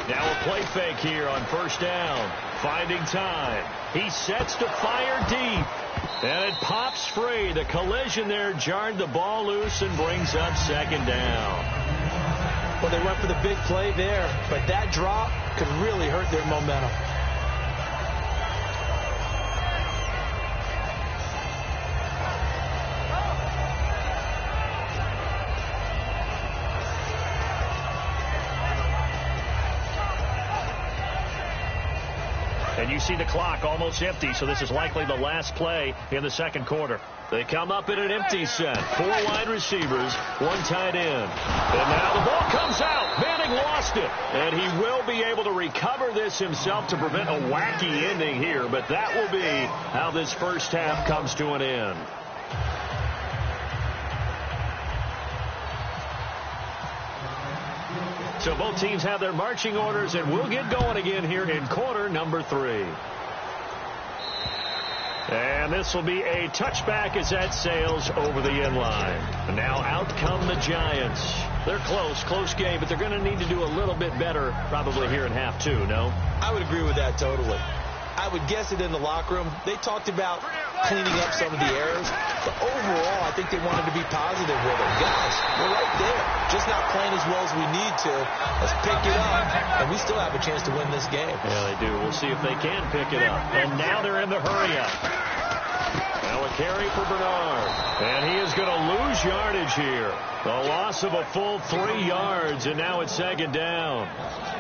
Now a play fake here on first down. Finding time. He sets to fire deep. And it pops free. The collision there jarred the ball loose and brings up second down. Well, they went for the big play there, but that drop could really hurt their momentum. And you see the clock almost empty, so this is likely the last play in the second quarter. They come up in an empty set. 4 wide receivers, 1 tight end. And now the ball comes out. Manning lost it. And he will be able to recover this himself to prevent a wacky ending here. But that will be how this first half comes to an end. So both teams have their marching orders, and we'll get going again here in quarter number 3. And this will be a touchback as that sails over the end line. And now out come the Giants. They're close game, but they're going to need to do a little bit better probably here in half 2, no? I would agree with that totally. I would guess it in the locker room. They talked about cleaning up some of the errors, but overall, I think they wanted to be positive with it. Guys, we're right there. Just not playing as well as we need to. Let's pick it up, and we still have a chance to win this game. Yeah, they do. We'll see if they can pick it up. And now they're in the hurry-up. Now a carry for Bernard. And he is going to lose yardage here. A loss of a full 3 yards, and now it's second down.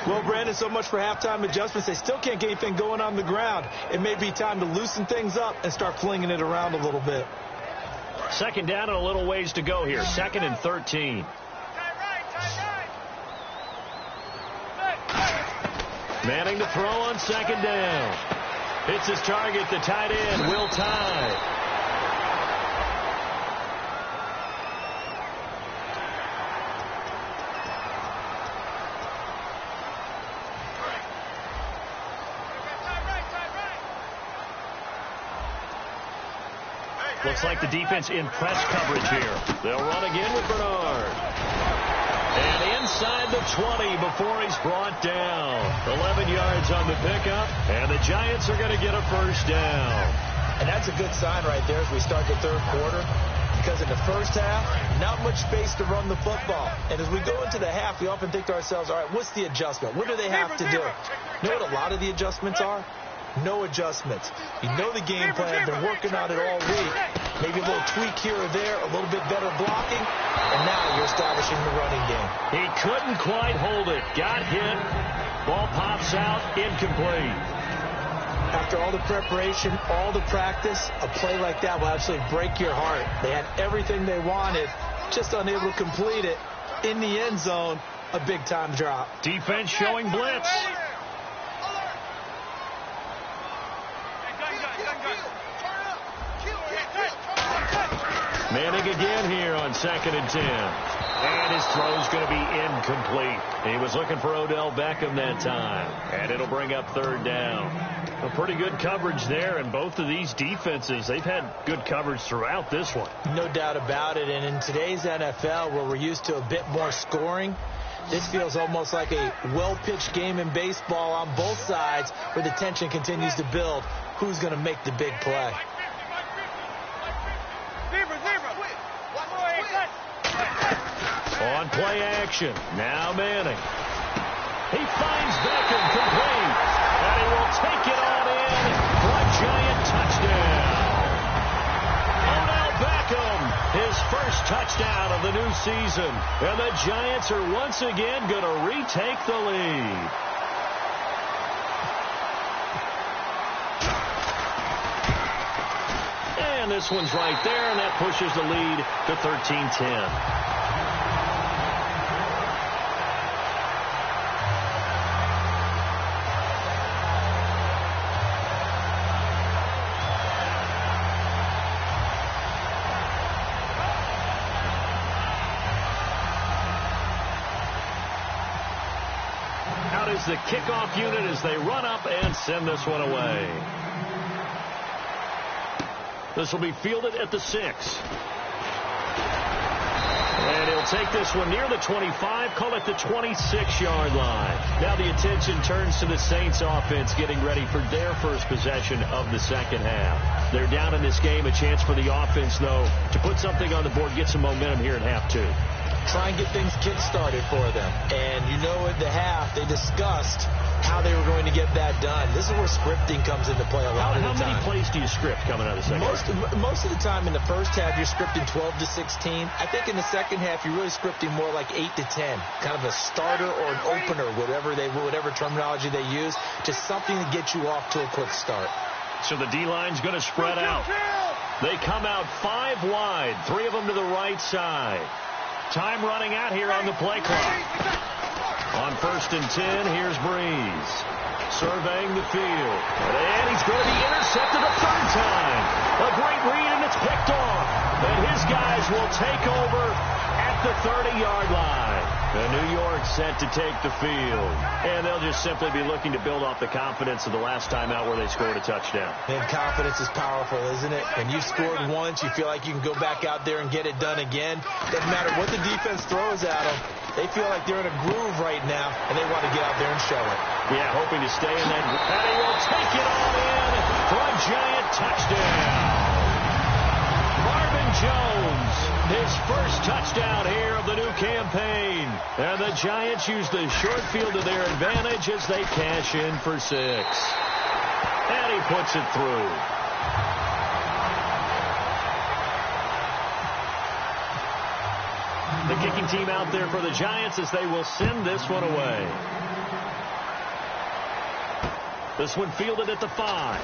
Well, Brandon, so much for halftime adjustments. They still can't get anything going on the ground. It may be time to loosen things up and start flinging it around a little bit. Second down and a little ways to go here. 2nd and 13. Manning to throw on second down. Hits his target, the tight end, Will Tye. Looks like the defense in press coverage here. They'll run again with Bernard. And inside the 20 before he's brought down. 11 yards on the pickup, and the Giants are going to get a first down. And that's a good sign right there as we start the third quarter, because in the first half, not much space to run the football. And as we go into the half, we often think to ourselves, all right, what's the adjustment? What do they have to do? You know what a lot of the adjustments are? No adjustments. You know the game plan. Been working on it all week. Maybe a little tweak here or there, a little bit better blocking, and now you're establishing the running game. He couldn't quite hold it. Got hit. Ball pops out. Incomplete. After all the preparation, all the practice, a play like that will absolutely break your heart. They had everything they wanted, just unable to complete it. In the end zone, a big-time drop. Defense showing blitz. Manning again here on 2nd and 10. And his throw's going to be incomplete. He was looking for Odell Beckham that time. And it'll bring up third down. A pretty good coverage there, and both of these defenses, they've had good coverage throughout this one. No doubt about it. And in today's NFL, where we're used to a bit more scoring, this feels almost like a well-pitched game in baseball on both sides, where the tension continues to build. Who's going to make the big play? On play action, now Manning. He finds Beckham complete, and he will take it on in for a Giant touchdown. Odell Beckham, his first touchdown of the new season, and the Giants are once again going to retake the lead. And this one's right there, and that pushes the lead to 13-10. The kickoff unit as they run up and send this one away. This will be fielded at the 6. And he'll take this one near the 25, call it the 26-yard line. Now the attention turns to the Saints offense getting ready for their first possession of the second half. They're down in this game, a chance for the offense, though, to put something on the board, get some momentum here in half two. Try and get things kick-started for them. And you know at the half, they discussed how they were going to get that done. This is where scripting comes into play a lot of the time. How many plays do you script coming out of the second half? Most of the time in the first half, you're scripting 12 to 16. I think in the second half, you're really scripting more like 8 to 10. Kind of a starter or an opener, whatever terminology they use, just something to get you off to a quick start. So the D-line's going to spread out. They come out 5 wide, 3 of them to the right side. Time running out here on the play clock. On 1st and 10, here's Breeze. Surveying the field. And he's going to be intercepted a third time. A great read, and it's picked off. And his guys will take over at the 30-yard line. And New York set to take the field. And they'll just simply be looking to build off the confidence of the last time out where they scored a touchdown. And confidence is powerful, isn't it? When you've scored once, you feel like you can go back out there and get it done again. Doesn't matter what the defense throws at them. They feel like they're in a groove right now, and they want to get out there and show it. Yeah, hoping to stay in that. And he will take it all in for a giant touchdown. Marvin Jones, his first touchdown here of the new campaign. And the Giants use the short field to their advantage as they cash in for 6. And he puts it through. The kicking team out there for the Giants as they will send this one away. This one fielded at the 5.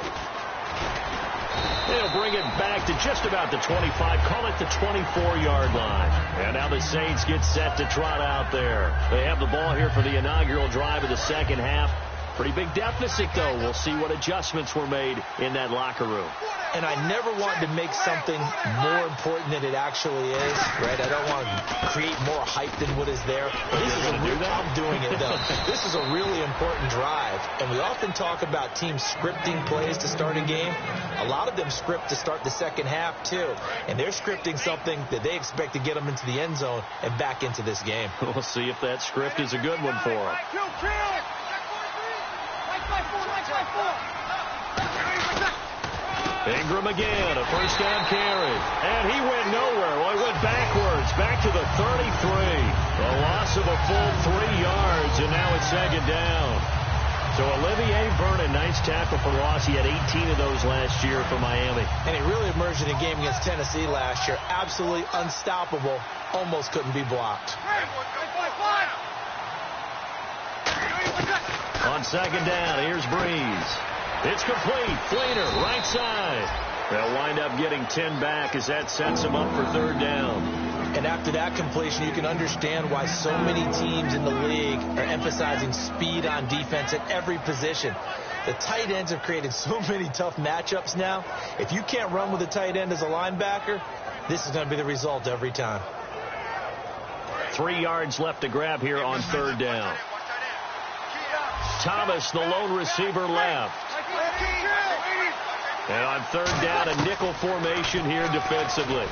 They'll bring it back to just about the 25, call it the 24-yard line. And now the Saints get set to trot out there. They have the ball here for the inaugural drive of the second half. Pretty big deficit, though. We'll see what adjustments were made in that locker room. And I never wanted to make something more important than it actually is, right? I don't want to create more hype than what is there. But this is I'm doing it, though. This is a really important drive. And we often talk about teams scripting plays to start a game. A lot of them script to start the second half, too. And they're scripting something that they expect to get them into the end zone and back into this game. We'll see if that script is a good one for them. Ingram again, a first down carry. And he went nowhere. Well, he went backwards, back to the 33. A loss of a full 3 yards, and now it's second down. So Olivier Vernon, nice tackle for loss. He had 18 of those last year for Miami. And he really emerged in a game against Tennessee last year. Absolutely unstoppable. Almost couldn't be blocked. On second down, here's Breeze. It's complete. Fleener, right side. They'll wind up getting 10 back as that sets them up for third down. And after that completion, you can understand why so many teams in the league are emphasizing speed on defense at every position. The tight ends have created so many tough matchups now. If you can't run with a tight end as a linebacker, this is going to be the result every time. 3 yards left to grab here on third down. Thomas, the lone receiver, left. And on third down, a nickel formation here defensively.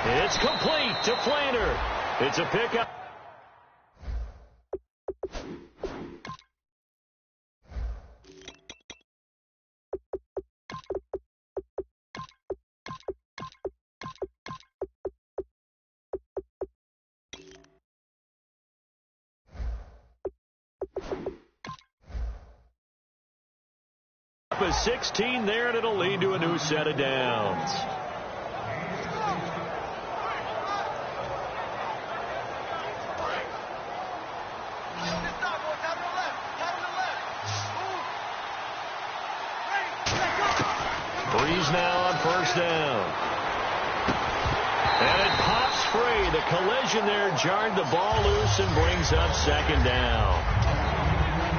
It's complete to Fleener. It's a pickup. A 16 there, and it'll lead to a new set of downs. Breeze now on first down. And it pops free. The collision there jarred the ball loose and brings up second down.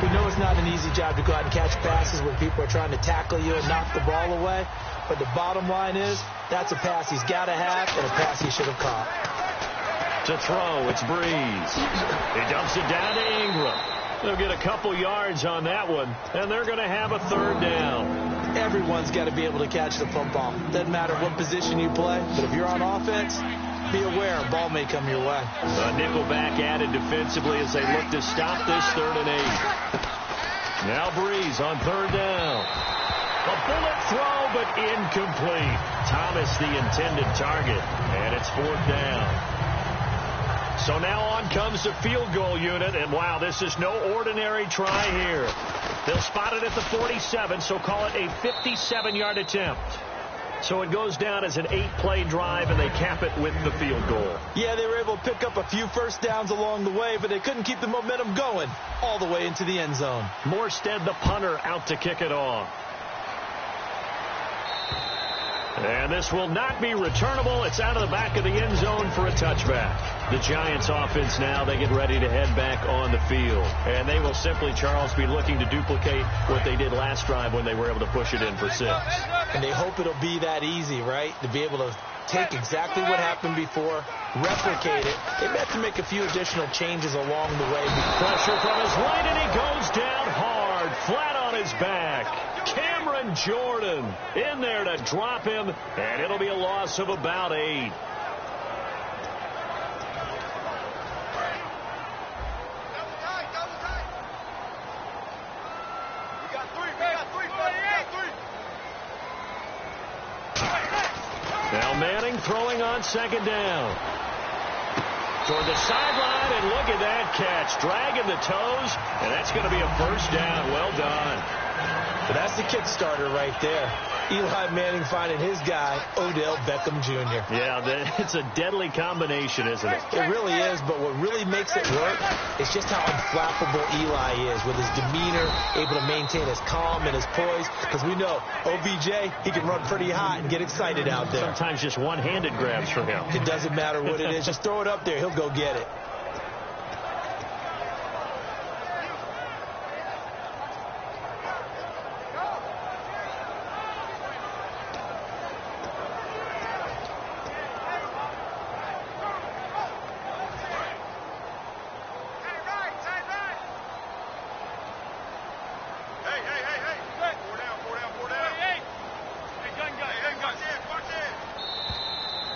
We know it's not an easy job to go out and catch passes when people are trying to tackle you and knock the ball away. But the bottom line is, that's a pass he's got to have and a pass he should have caught. To throw, it's Breeze. He dumps it down to Ingram. They'll get a couple yards on that one, and they're going to have a third down. Everyone's got to be able to catch the football. Doesn't matter what position you play, but if you're on offense, be aware, a ball may come your way. Nickelback added defensively as they look to stop this 3rd and 8. Now Breeze on 3rd down. A bullet throw, but incomplete. Thomas the intended target, and it's 4th down. So now on comes the field goal unit, and wow, this is no ordinary try here. They'll spot it at the 47, so call it a 57-yard attempt. So it goes down as an 8-play drive, and they cap it with the field goal. Yeah, they were able to pick up a few first downs along the way, but they couldn't keep the momentum going all the way into the end zone. Morstead, the punter, out to kick it off. And this will not be returnable. It's out of the back of the end zone for a touchback. The Giants offense now, they get ready to head back on the field. And they will simply, Charles, be looking to duplicate what they did last drive when they were able to push it in for 6. And they hope it'll be that easy, right? To be able to take exactly what happened before, replicate it. They have to make a few additional changes along the way. Pressure from his right, and he goes down hard, flat on his back. Cameron Jordan in there to drop him, and it'll be a loss of about 8. Now Manning throwing on 2nd down. Toward the sideline, and look at that catch. Dragging the toes, and that's going to be a 1st down. Well done. But that's the kickstarter right there. Eli Manning finding his guy, Odell Beckham Jr. Yeah, it's a deadly combination, isn't it? It really is, but what really makes it work is just how unflappable Eli is with his demeanor, able to maintain his calm and his poise. Because we know OBJ, he can run pretty hot and get excited out there. Sometimes just one-handed grabs for him. It doesn't matter what it is. Just throw it up there. He'll go get it.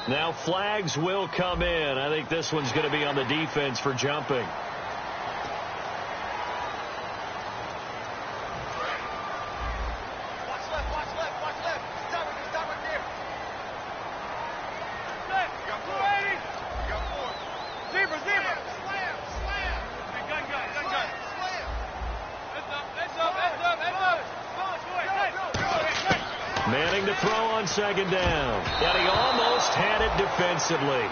Now flags will come in. I think this one's going to be on the defense for jumping. Manning to throw on 2nd down. And he almost had it defensively.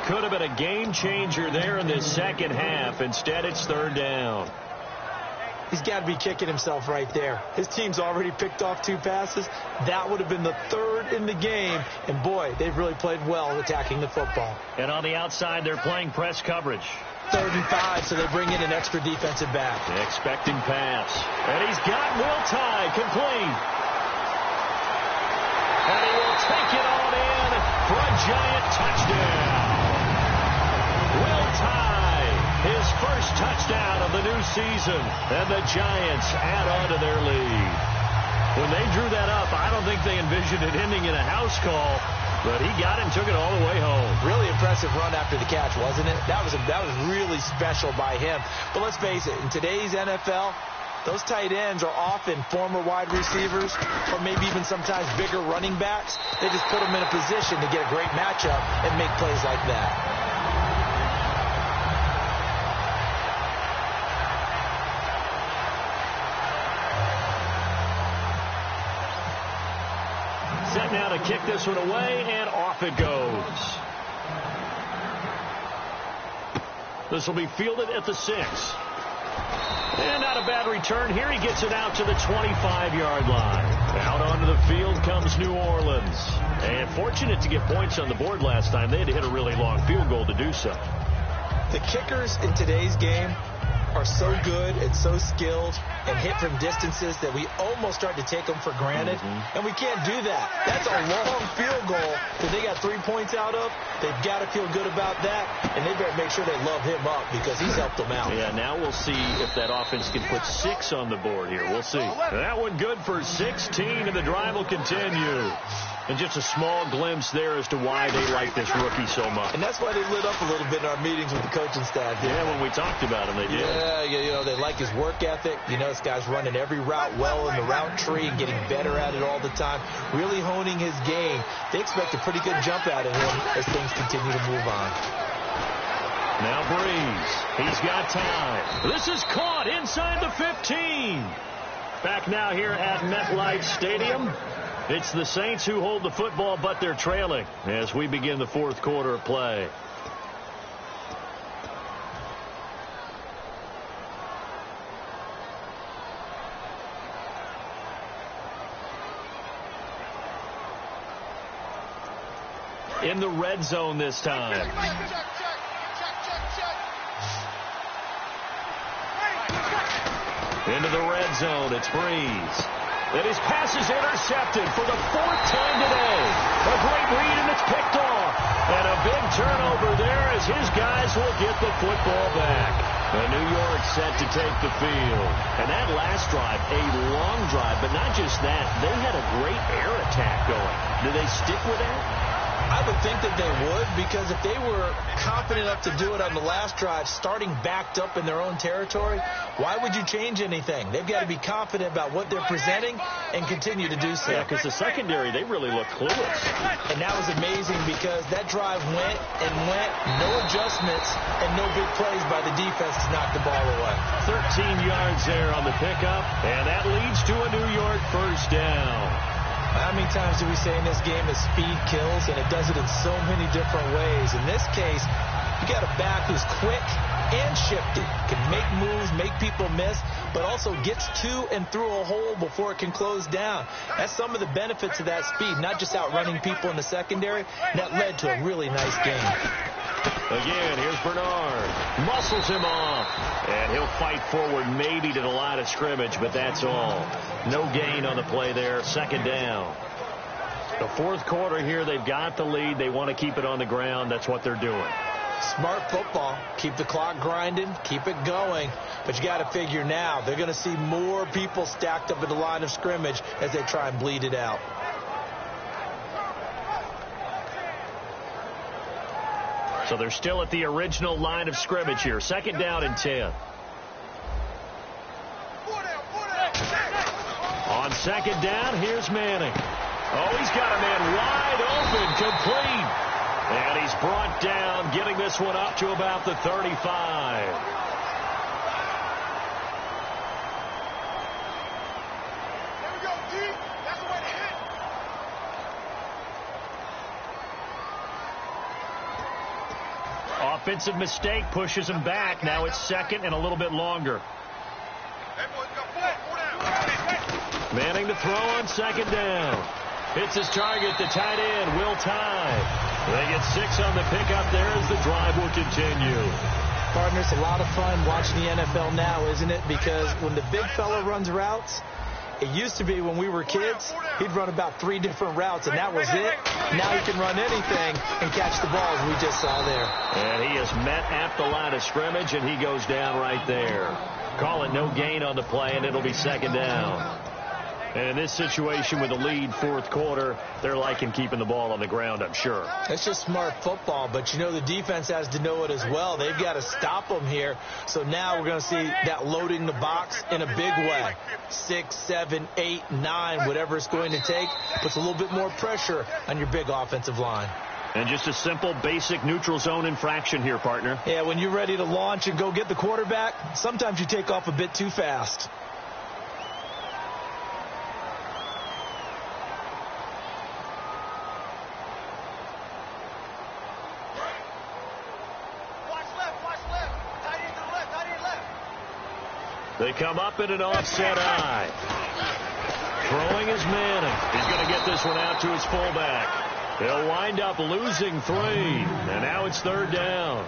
Could have been a game changer there in this 2nd half. Instead, it's 3rd down. He's got to be kicking himself right there. His team's already picked off 2 passes. That would have been the 3rd in the game. And, boy, they've really played well attacking the football. And on the outside, they're playing press coverage. 3rd and 5, so they bring in an extra defensive back. Expecting pass. And he's got Will Tye complete. And he will take it on in for a Giant touchdown. Will Tye, his first touchdown of the new season. And the Giants add on to their lead. When they drew that up, I don't think they envisioned it ending in a house call. But he got it and took it all the way home. Really impressive run after the catch, wasn't it? That was really special by him. But let's face it, in today's NFL, those tight ends are often former wide receivers or maybe even sometimes bigger running backs. They just put them in a position to get a great matchup and make plays like that. Set now to kick this one away, and off it goes. This will be fielded at the 6. And not a bad return here. He gets it out to the 25-yard line. Out onto the field comes New Orleans. And fortunate to get points on the board last time. They had to hit a really long field goal to do so. The kickers in today's game are so good and so skilled and hit from distances that we almost start to take them for granted. And we can't do that. That's a long field goal that they got 3 points out of. They've got to feel good about that, and they better make sure they love him up because he's helped them out. Yeah, now we'll see if that offense can put 6 on the board here. We'll see. That one good for 16, and the drive will continue. And just a small glimpse there as to why they like this rookie so much. And that's why they lit up a little bit in our meetings with the coaching staff. Yeah, when we talked about him, they did. Yeah, you know, they like his work ethic. You know, this guy's running every route well in the route tree and getting better at it all the time, really honing his game. They expect a pretty good jump out of him as things continue to move on. Now Breeze. He's got time. This is caught inside the 15. Back now here at MetLife Stadium. It's the Saints who hold the football, but they're trailing as we begin the fourth quarter of play. In the red zone this time. Into the red zone, it's Breeze. And his pass is intercepted for the fourth time today. A great read, and it's picked off. And a big turnover there as his guys will get the football back. And New York set to take the field. And that last drive, a long drive, but not just that. They had a great air attack going. Do they stick with that? I would think that they would, because if they were confident enough to do it on the last drive, starting backed up in their own territory, why would you change anything? They've got to be confident about what they're presenting and continue to do so. Yeah, because the secondary, they really look clueless. And that was amazing because that drive went and went, no adjustments, and no big plays by the defense to knock the ball away. 13 yards there on the pickup, and that leads to a New York first down. How many times do we say in this game that speed kills, and it does it in so many different ways? In this case, you got a back who's quick and shifty, can make moves, make people miss, but also gets to and through a hole before it can close down. That's some of the benefits of that speed, not just outrunning people in the secondary. And that led to a really nice game. Again, here's Bernard. Muscles him off. And he'll fight forward maybe to the line of scrimmage, but that's all. No gain on the play there. Second down. The fourth quarter here, they've got the lead. They want to keep it on the ground. That's what they're doing. Smart football. Keep the clock grinding. Keep it going. But you got to figure now, they're going to see more people stacked up at the line of scrimmage as they try and bleed it out. So they're still at the original line of scrimmage here. Second down and 10. On second down, here's Manning. Oh, he's got a man wide open, complete. And he's brought down, getting this one up to about the 35. Offensive mistake pushes him back. Now it's second and a little bit longer. Manning to throw on second down. Hits his target, the tight end, Will Tye. They get 6 on the pickup there as the drive will continue. Partner, it's a lot of fun watching the NFL now, isn't it? Because when the big fella runs routes, it used to be when we were kids, he'd run about 3 different routes, and that was it. Now he can run anything and catch the balls we just saw there. And he is met at the line of scrimmage, and he goes down right there. Call it no gain on the play, and it'll be second down. And in this situation with the lead fourth quarter, they're liking keeping the ball on the ground, I'm sure. It's just smart football, but you know the defense has to know it as well. They've got to stop them here. So now we're going to see that loading the box in a big way. 6, 7, 8, 9, whatever it's going to take, puts a little bit more pressure on your big offensive line. And just a simple, basic neutral zone infraction here, partner. Yeah, when you're ready to launch and go get the quarterback, sometimes you take off a bit too fast. They come up in an offset eye. Throwing is Manning. He's going to get this one out to his fullback. They'll wind up losing 3. And now it's third down.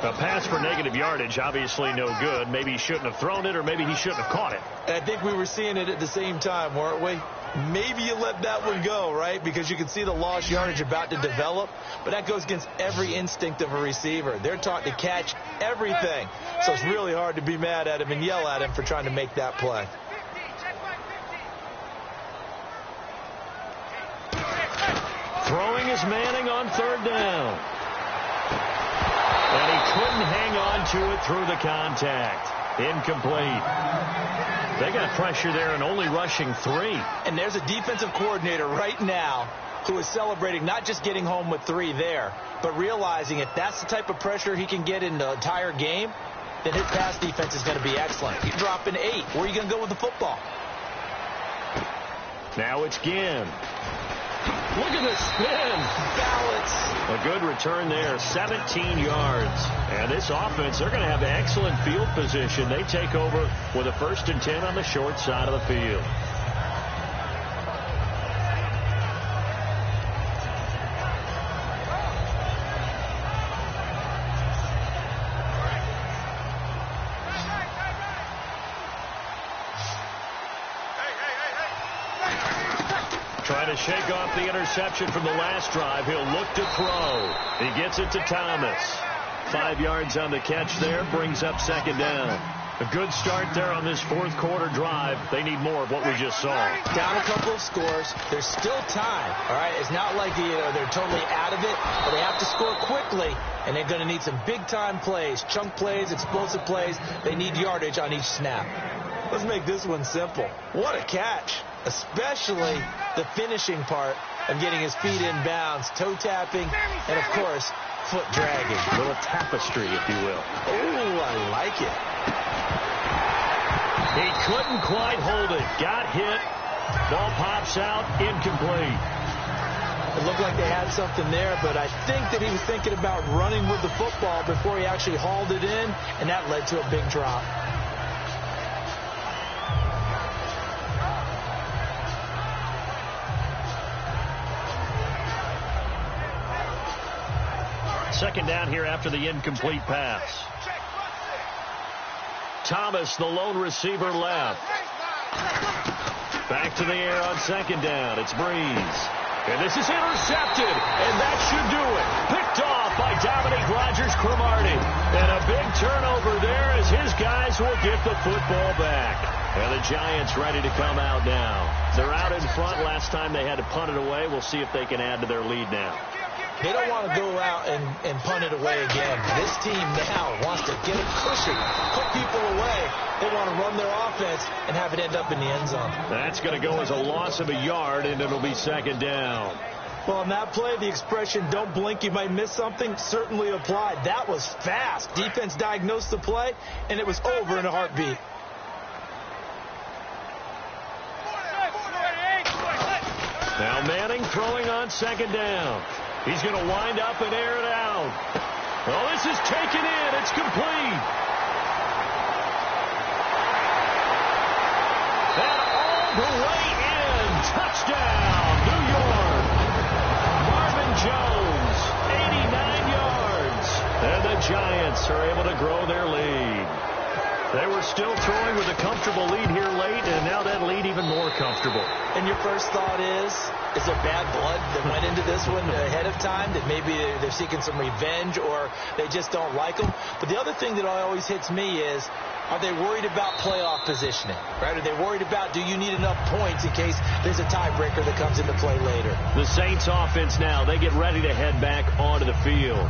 A pass for negative yardage, obviously no good. Maybe he shouldn't have thrown it, or maybe he shouldn't have caught it. I think we were seeing it at the same time, weren't we? Maybe you let that one go, right? Because you can see the lost yardage about to develop. But that goes against every instinct of a receiver. They're taught to catch everything. So it's really hard to be mad at him and yell at him for trying to make that play. Throwing is Manning on third down. And he couldn't hang on to it through the contact. Incomplete. They got pressure there and only rushing 3. And there's a defensive coordinator right now who is celebrating not just getting home with 3 there, but realizing if that's the type of pressure he can get in the entire game, then his pass defense is going to be excellent. You're dropping 8. Where are you going to go with the football? Now it's Ginn. Look at the spin. Balance. A good return there, 17 yards. And this offense, they're going to have excellent field position. They take over with a 1st and 10 on the short side of the field. Trying to shake off the interception from the last drive. He'll look to throw. He gets it to Thomas. 5 yards on the catch there. Brings up 2nd down. A good start there on this 4th quarter drive. They need more of what we just saw. Down a couple of scores. There's still time. All right, it's not like they're totally out of it, but they have to score quickly, and they're going to need some big-time plays, chunk plays, explosive plays. They need yardage on each snap. Let's make this one simple. What a catch, especially the finishing part of getting his feet in bounds, toe tapping, and, of course, foot dragging. A little tapestry, if you will. Oh, I like it. He couldn't quite hold it. Got hit. Ball pops out. Incomplete. It looked like they had something there, but I think that he was thinking about running with the football before he actually hauled it in, and that led to a big drop. Second down here after the incomplete pass. Thomas, the lone receiver, left. Back to the air on 2nd down. It's Breeze. And this is intercepted. And that should do it. Picked off by Dominique Rodgers-Cromartie. And a big turnover there as his guys will get the football back. And the Giants ready to come out now. They're out in front. Last time they had to punt it away. We'll see if they can add to their lead now. They don't want to go out and punt it away again. This team now wants to get a cushion, put people away. They want to run their offense and have it end up in the end zone. That's going to go as a loss of a yard, and it'll be 2nd down. Well, on that play, the expression, don't blink, you might miss something, certainly applied. That was fast. Defense diagnosed the play, and it was over in a heartbeat. Now Manning throwing on 2nd down. He's going to wind up and air it out. Oh, this is taken in. It's complete. And all the way in. Touchdown, New York. Marvin Jones, 89 yards. And the Giants are able to grow their lead. They were still throwing with a comfortable lead here late, and now that lead even more comfortable. And your first thought is there bad blood that went into this one ahead of time, that maybe they're seeking some revenge or they just don't like them? But the other thing that always hits me is, are they worried about playoff positioning? Right? Are they worried about, do you need enough points in case there's a tiebreaker that comes into play later? The Saints offense now, they get ready to head back onto the field.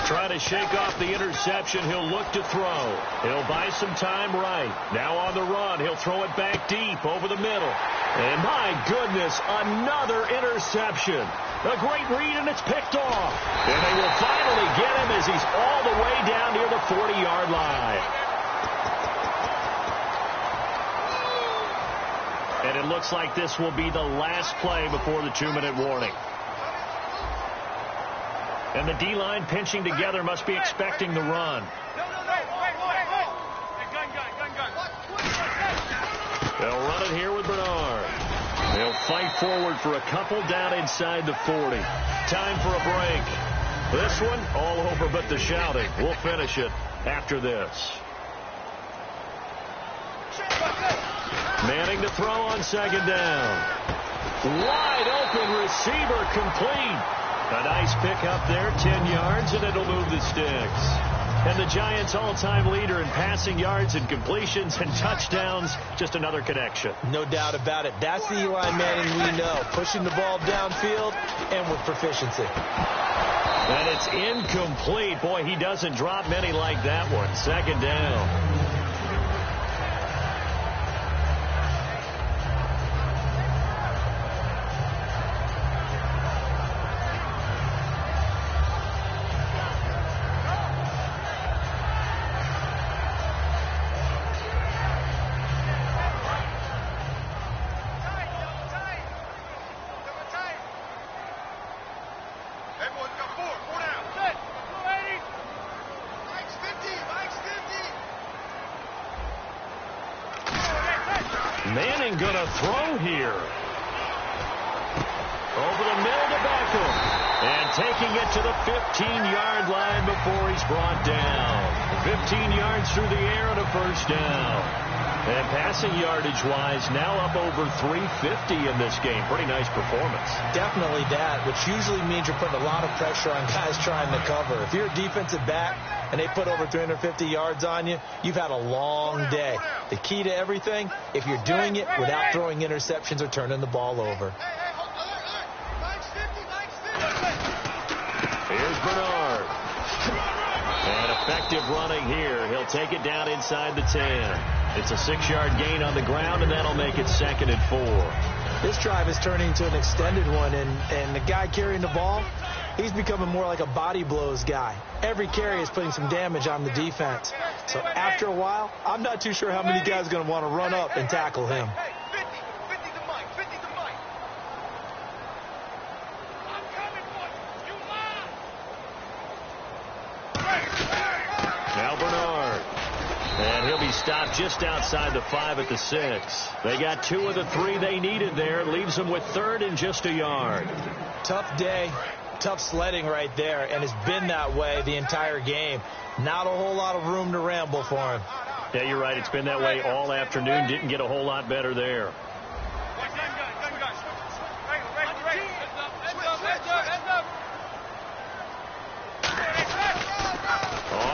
Trying to shake off the interception. He'll look to throw. He'll buy some time right. Now on the run. He'll throw it back deep over the middle. And my goodness, another interception. A great read, and it's picked off. And they will finally get him as he's all the way down near the 40-yard line. And it looks like this will be the last play before the 2-minute warning. And the D-line pinching together must be expecting the run. They'll run it here with Bernard. They'll fight forward for a couple down inside the 40. Time for a break. This one, all over but the shouting. We'll finish it after this. Manning to throw on second down. Wide open receiver complete. A nice pick up there, 10 yards, and it'll move the sticks. And the Giants' all-time leader in passing yards and completions and touchdowns, just another connection. No doubt about it. That's the Eli Manning we know, pushing the ball downfield and with proficiency. And it's incomplete. Boy, he doesn't drop many like that one. Second down. Manning gonna throw here. Over the middle to Beckham. And taking it to the 15-yard line before he's brought down. 15 yards through the air and a first down. And passing yardage-wise, now up over 350 in this game. Pretty nice performance. Definitely that, which usually means you're putting a lot of pressure on guys trying to cover. If you're a defensive back and they put over 350 yards on you, you've had a long day. The key to everything, if you're doing it without throwing interceptions or turning the ball over. Here's Bernard. And effective running here. He'll take it down inside the 10. It's a 6-yard gain on the ground, and that'll make it 2nd and 4. This drive is turning into an extended one, and the guy carrying the ball, he's becoming more like a body blows guy. Every carry is putting some damage on the defense. So after a while, I'm not too sure how many guys are going to want to run up and tackle him. Now Bernard. And he'll be stopped just outside the 5 at the 6. They got 2 of the 3 they needed there. Leaves them with 3rd and just a yard. Tough day, tough sledding right there, and it's been that way the entire game. Not a whole lot of room to ramble for him. Yeah, you're right. It's been that way all afternoon. Didn't get a whole lot better there.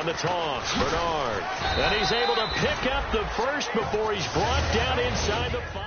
On the toss, Bernard. And he's able to pick up the first before he's brought down inside the 5.